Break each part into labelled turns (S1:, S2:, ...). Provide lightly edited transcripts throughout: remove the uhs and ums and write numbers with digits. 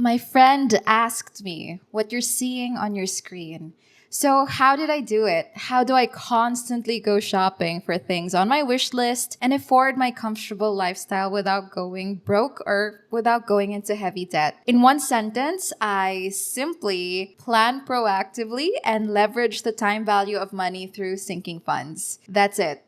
S1: My friend asked me what you're seeing on your screen. So, how did I do it? How do I constantly go shopping for things on my wish list and afford my comfortable lifestyle without going broke or without going into heavy debt? In one sentence, I simply plan proactively and leverage the time value of money through sinking funds. That's it.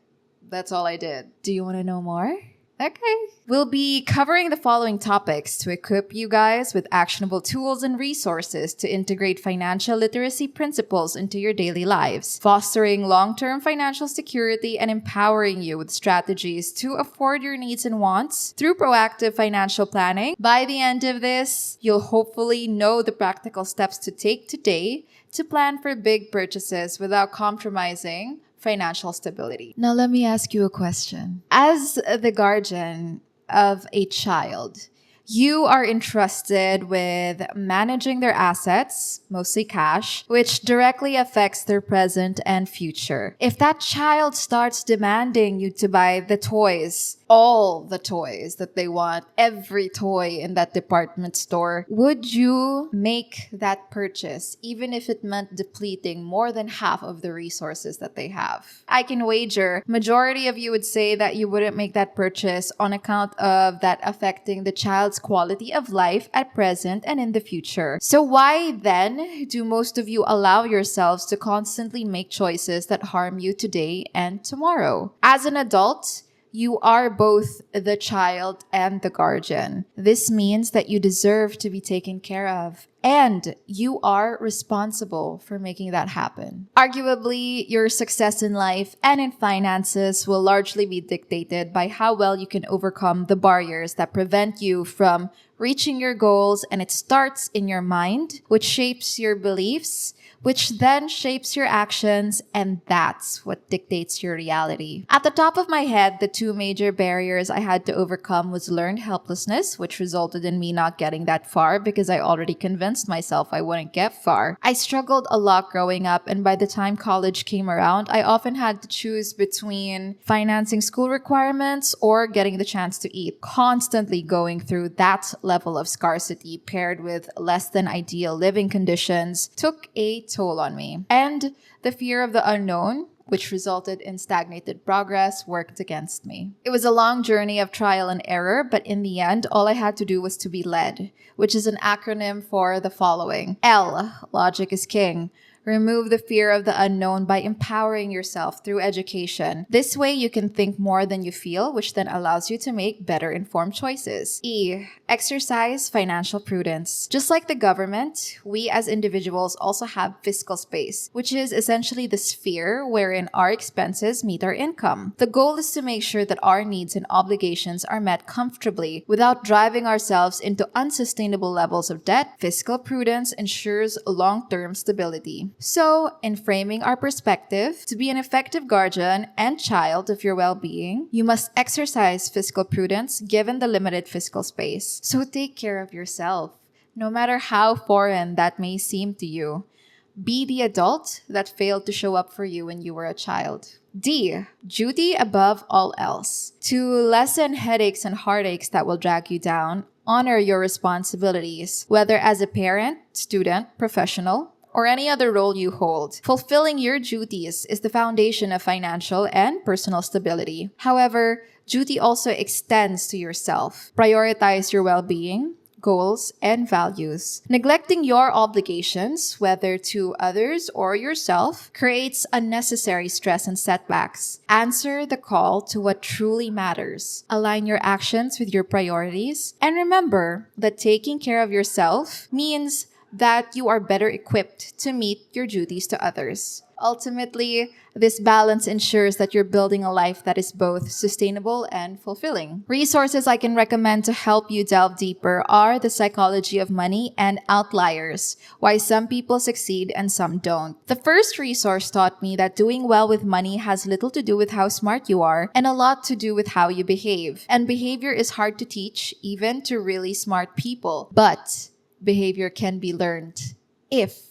S1: That's all I did. Do you want to know more? Okay. We'll be covering the following topics to equip you guys with actionable tools and resources to integrate financial literacy principles into your daily lives, fostering long-term financial security and empowering you with strategies to afford your needs and wants through proactive financial planning. By the end of this, you'll hopefully know the practical steps to take today to plan for big purchases without compromising financial stability. Now, let me ask you a question. As the guardian of a child, you are entrusted with managing their assets, mostly cash, which directly affects their present and future. If that child starts demanding you to buy the toys, all the toys that they want, every toy in that department store, would you make that purchase, even if it meant depleting more than half of the resources that they have? I can wager majority of you would say that you wouldn't make that purchase on account of that affecting the child's quality of life at present and in the future. So why then do most of you allow yourselves to constantly make choices that harm you today and tomorrow? As an adult, you are both the child and the guardian. This means that you deserve to be taken care of, and you are responsible for making that happen. Arguably, your success in life and in finances will largely be dictated by how well you can overcome the barriers that prevent you from reaching your goals, and it starts in your mind, which shapes your beliefs, which then shapes your actions, and that's what dictates your reality. At the top of my head, the two major barriers I had to overcome was learned helplessness, which resulted in me not getting that far because I already convinced myself I wouldn't get far. I struggled a lot growing up, and by the time college came around, I often had to choose between financing school requirements or getting the chance to eat. Constantly going through that level of scarcity paired with less than ideal living conditions took a toll on me. And the fear of the unknown, which resulted in stagnated progress, worked against me. It was a long journey of trial and error, but in the end, all I had to do was to be led, which is an acronym for the following. L, logic is king. Remove the fear of the unknown by empowering yourself through education. This way, you can think more than you feel, which then allows you to make better informed choices. E, exercise financial prudence. Just like the government, we as individuals also have fiscal space, which is essentially the sphere wherein our expenses meet our income. The goal is to make sure that our needs and obligations are met comfortably without driving ourselves into unsustainable levels of debt. Fiscal prudence ensures long-term stability. So, in framing our perspective, to be an effective guardian and child of your well-being, you must exercise fiscal prudence given the limited fiscal space. So take care of yourself, no matter how foreign that may seem to you. Be the adult that failed to show up for you when you were a child. D, duty above all else. To lessen headaches and heartaches that will drag you down, honor your responsibilities, whether as a parent, student, professional, or any other role you hold. Fulfilling your duties is the foundation of financial and personal stability. However, duty also extends to yourself. Prioritize your well-being, goals, and values. Neglecting your obligations, whether to others or yourself, creates unnecessary stress and setbacks. Answer the call to what truly matters. Align your actions with your priorities. And remember that taking care of yourself means that you are better equipped to meet your duties to others. Ultimately, this balance ensures that you're building a life that is both sustainable and fulfilling. Resources I can recommend to help you delve deeper are The Psychology of Money and Outliers, Why Some People Succeed and Some Don't. The first resource taught me that doing well with money has little to do with how smart you are and a lot to do with how you behave. And behavior is hard to teach, even to really smart people. But behavior can be learned if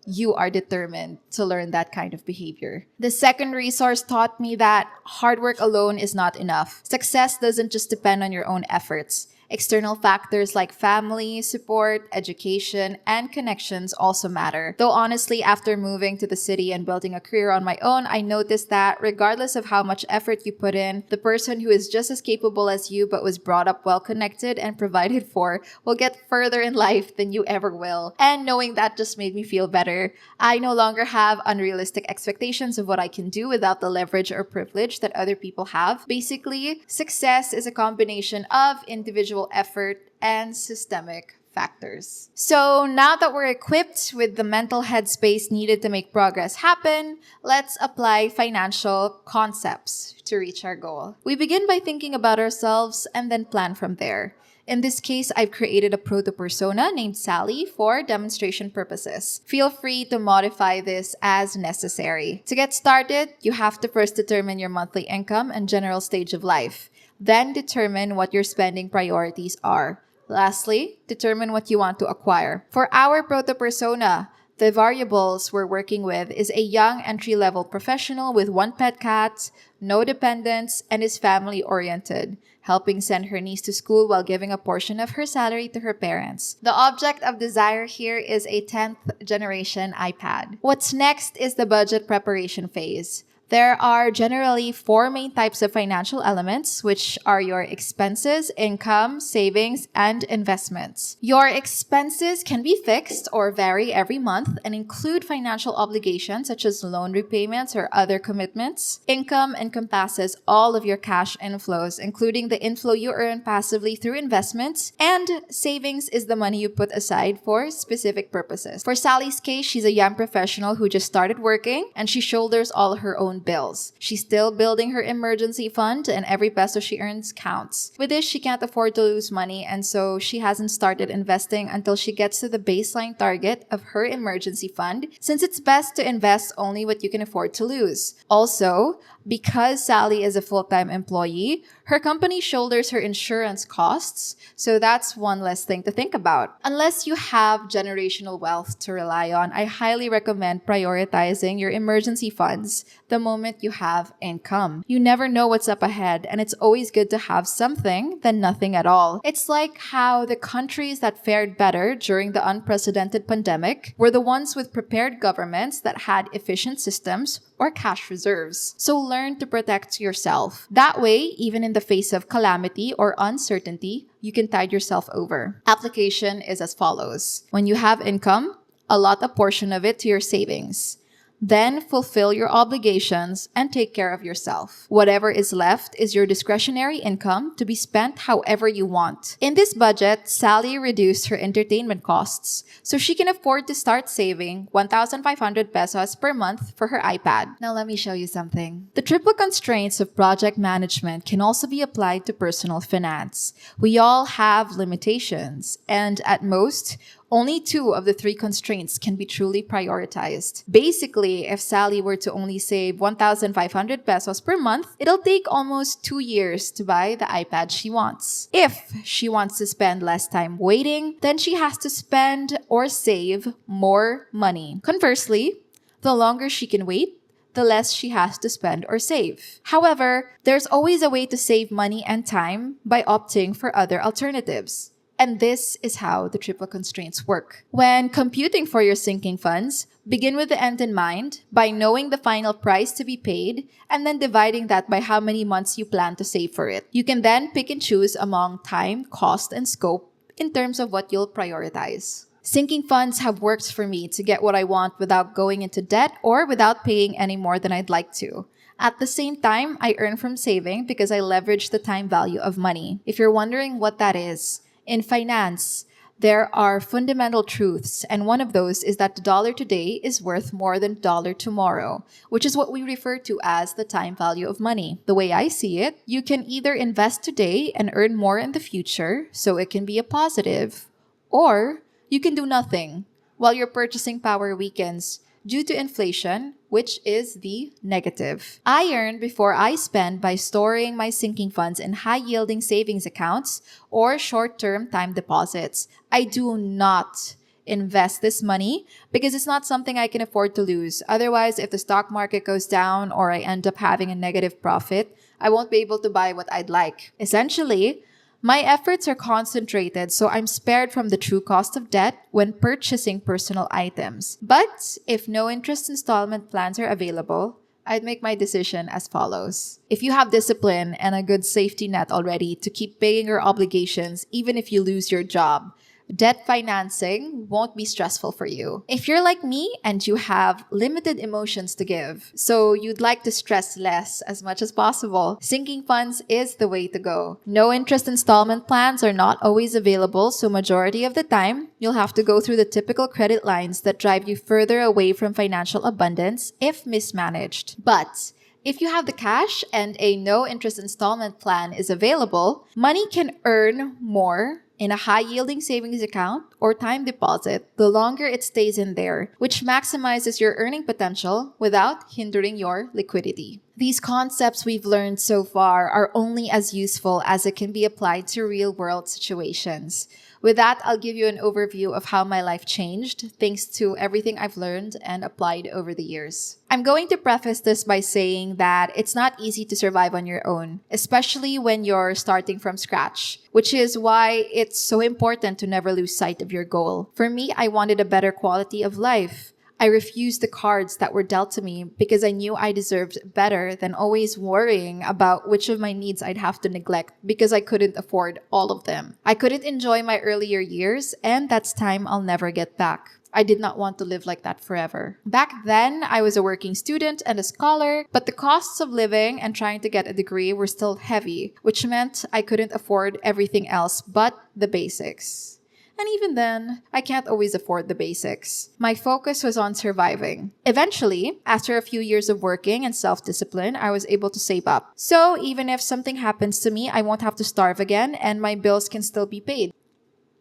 S1: you are determined to learn that kind of behavior. The second resource taught me that hard work alone is not enough. Success doesn't just depend on your own efforts. External factors like family, support, education, and connections also matter. Though honestly, after moving to the city and building a career on my own, I noticed that regardless of how much effort you put in, the person who is just as capable as you but was brought up well connected and provided for will get further in life than you ever will. And knowing that just made me feel better. I no longer have unrealistic expectations of what I can do without the leverage or privilege that other people have. Basically, success is a combination of individual effort and systemic factors. So now that we're equipped with the mental headspace needed to make progress happen, let's apply financial concepts to reach our goal. We begin by thinking about ourselves and then plan from there. In this case, I've created a proto-persona named Sally for demonstration purposes. Feel free to modify this as necessary. To get started, you have to first determine your monthly income and general stage of life. Then determine what your spending priorities are. Lastly, determine what you want to acquire. For our proto-persona, the variables we're working with is a young entry-level professional with 1 pet cat, no dependents, and is family-oriented, helping send her niece to school while giving a portion of her salary to her parents. The object of desire here is a 10th generation iPad. What's next is the budget preparation phase. There are generally 4 main types of financial elements, which are your expenses, income, savings, and investments. Your expenses can be fixed or vary every month and include financial obligations such as loan repayments or other commitments. Income encompasses all of your cash inflows, including the inflow you earn passively through investments, and savings is the money you put aside for specific purposes. For Sally's case, she's a young professional who just started working and she shoulders all her own bills. She's still building her emergency fund and every peso she earns counts. With this, she can't afford to lose money and so she hasn't started investing until she gets to the baseline target of her emergency fund, since it's best to invest only what you can afford to lose. Also, because Sally is a full-time employee, her company shoulders her insurance costs, so that's one less thing to think about. Unless you have generational wealth to rely on, I highly recommend prioritizing your emergency funds the moment you have income. You never know what's up ahead, and it's always good to have something than nothing at all. It's like how the countries that fared better during the unprecedented pandemic were the ones with prepared governments that had efficient systems or cash reserves. So learn to protect yourself. That way, even in the face of calamity or uncertainty, you can tide yourself over. Application is as follows. When you have income, allot a portion of it to your savings. Then fulfill your obligations and take care of yourself. Whatever is left is your discretionary income to be spent however you want. In this budget, Sally reduced her entertainment costs so she can afford to start saving 1,500 pesos per month for her iPad. Now let me show you something. The triple constraints of project management can also be applied to personal finance. We all have limitations, and at most, only 2 of the 3 constraints can be truly prioritized. Basically, if Sally were to only save 1,500 pesos per month, it'll take almost 2 years to buy the iPad she wants. If she wants to spend less time waiting, then she has to spend or save more money. Conversely, the longer she can wait, the less she has to spend or save. However, there's always a way to save money and time by opting for other alternatives. And this is how the triple constraints work. When computing for your sinking funds, begin with the end in mind by knowing the final price to be paid and then dividing that by how many months you plan to save for it. You can then pick and choose among time, cost, and scope in terms of what you'll prioritize. Sinking funds have worked for me to get what I want without going into debt or without paying any more than I'd like to. At the same time, I earn from saving because I leverage the time value of money. If you're wondering what that is, in finance, there are fundamental truths, and one of those is that the dollar today is worth more than dollar tomorrow, which is what we refer to as the time value of money. The way I see it, you can either invest today and earn more in the future, so it can be a positive, or you can do nothing while your purchasing power weakens due to inflation, which is the negative. I earn before I spend by storing my sinking funds in high-yielding savings accounts or short-term time deposits. I do not invest this money because it's not something I can afford to lose. Otherwise, if the stock market goes down or I end up having a negative profit, I won't be able to buy what I'd like. Essentially, My efforts are concentrated, so I'm spared from the true cost of debt when purchasing personal items. But if no interest installment plans are available, I'd make my decision as follows. If you have discipline and a good safety net already to keep paying your obligations even if you lose your job, debt financing won't be stressful for you. If you're like me and you have limited emotions to give, so you'd like to stress less as much as possible, sinking funds is the way to go. No interest installment plans are not always available, so majority of the time, you'll have to go through the typical credit lines that drive you further away from financial abundance if mismanaged. But if you have the cash and a no interest installment plan is available, money can earn more in a high-yielding savings account or time deposit the longer it stays in there, which maximizes your earning potential without hindering your liquidity. These concepts we've learned so far are only as useful as it can be applied to real-world situations. With that, I'll give you an overview of how my life changed thanks to everything I've learned and applied over the years. I'm going to preface this by saying that it's not easy to survive on your own, especially when you're starting from scratch, which is why it's so important to never lose sight of your goal. For me, I wanted a better quality of life. I refused the cards that were dealt to me because I knew I deserved better than always worrying about which of my needs I'd have to neglect because I couldn't afford all of them. I couldn't enjoy my earlier years, and that's time I'll never get back. I did not want to live like that forever. Back then, I was a working student and a scholar, but the costs of living and trying to get a degree were still heavy, which meant I couldn't afford everything else but the basics. And even then, I can't always afford the basics. My focus was on surviving. Eventually, after a few years of working and self-discipline, I was able to save up. So even if something happens to me, I won't have to starve again and my bills can still be paid.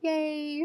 S1: Yay!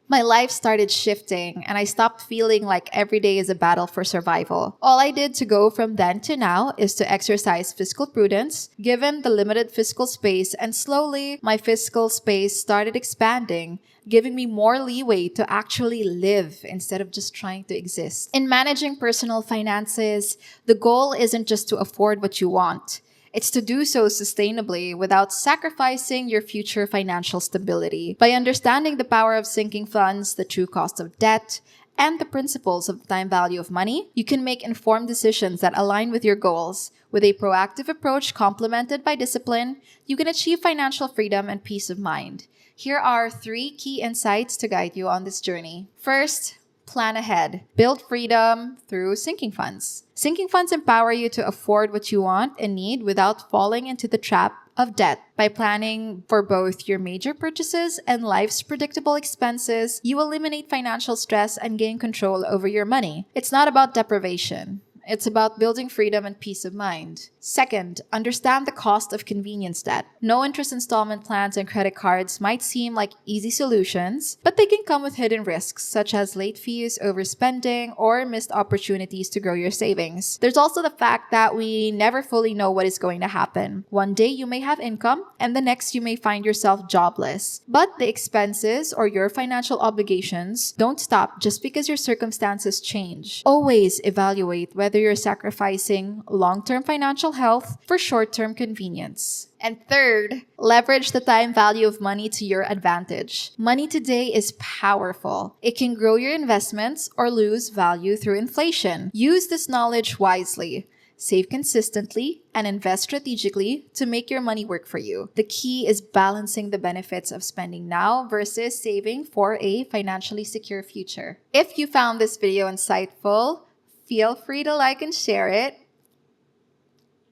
S1: My life started shifting and I stopped feeling like every day is a battle for survival. All I did to go from then to now is to exercise fiscal prudence, given the limited fiscal space, and slowly my fiscal space started expanding, giving me more leeway to actually live instead of just trying to exist. In managing personal finances, the goal isn't just to afford what you want. It's to do so sustainably without sacrificing your future financial stability. By understanding the power of sinking funds, the true cost of debt, and the principles of the time value of money, you can make informed decisions that align with your goals. With a proactive approach complemented by discipline, you can achieve financial freedom and peace of mind. Here are 3 key insights to guide you on this journey. First, plan ahead. Build freedom through sinking funds. Sinking funds empower you to afford what you want and need without falling into the trap of debt. By planning for both your major purchases and life's predictable expenses, you eliminate financial stress and gain control over your money. It's not about deprivation. It's about building freedom and peace of mind. Second, understand the cost of convenience debt. No interest installment plans and credit cards might seem like easy solutions, but they can come with hidden risks such as late fees, overspending, or missed opportunities to grow your savings. There's also the fact that we never fully know what is going to happen. One day you may have income, and the next you may find yourself jobless. But the expenses or your financial obligations don't stop just because your circumstances change. Always evaluate whether you're sacrificing long-term financial health for short-term convenience. And third, leverage the time value of money to your advantage. Money today is powerful. It can grow your investments or lose value through inflation. Use this knowledge wisely. Save consistently and invest strategically to make your money work for you. The key is balancing the benefits of spending now versus saving for a financially secure future. If you found this video insightful, feel free to like and share it.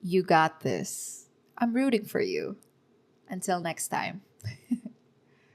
S1: You got this. I'm rooting for you. Until next time.